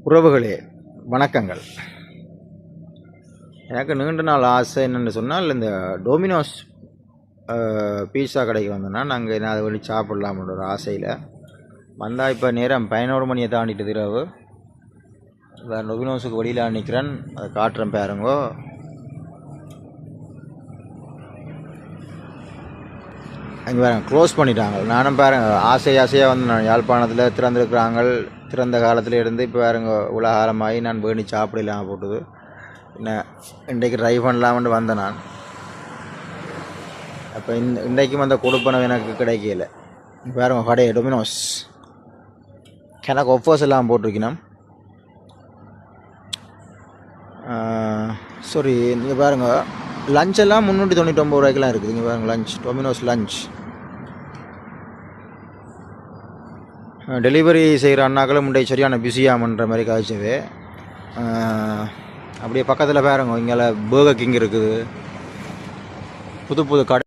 உறவுகளே வணக்கங்கள். எனக்கு நீண்ட நாள் ஆசை என்னென்னு சொன்னால், இந்த டொமினோஸ் பீஸா கடைக்கு வந்தோன்னா நாங்கள் என்ன அதை வழி சாப்பிட்லாம்ன்ற ஒரு ஆசையில் வந்தால், இப்போ நேரம் 11 மணியை தாண்டிட்டு இரவு. டொமினோஸுக்கு வெளியில் நிற்கிறேன், அதை காட்டுறேன் பாருங்கோ. அங்கே பாருங்க க்ளோஸ் பண்ணிட்டாங்க. நானும் பாருங்க ஆசையாக வந்து நான் யாழ்ப்பாணத்தில் திறந்துருக்குறாங்க. திறந்த காலத்தில் இருந்து இப்போ பாருங்க உலகாலமாகி நான் வேணி சாப்பிடலாம் போட்டுது. என்ன இன்றைக்கு ட்ரை பண்ணலாம்னு வந்தேன் நான். அப்போ இன்றைக்கும் அந்த கொடுப்பனவு எனக்கு கிடைக்கல. பாருங்க கடை டொமினோஸ் எனக்கு ஒஃபர்ஸ் எல்லாம் போட்டிருக்கணும். சாரி, நீங்கள் பாருங்கள் லஞ்ச் எல்லாம் 399 ரூபாய்க்கெலாம் இருக்குது. இங்கே பாருங்கள் லஞ்ச், டொமினோஸ் லஞ்ச். டெலிவரி செய்கிற அண்ணாக்களும் முன்னே சரியான பிஸியாகன்ற மாதிரி காய்ச்சது. அப்படியே பக்கத்தில் பாருங்க இங்கே பர்கர் கிங் இருக்குது, புது புது கடை.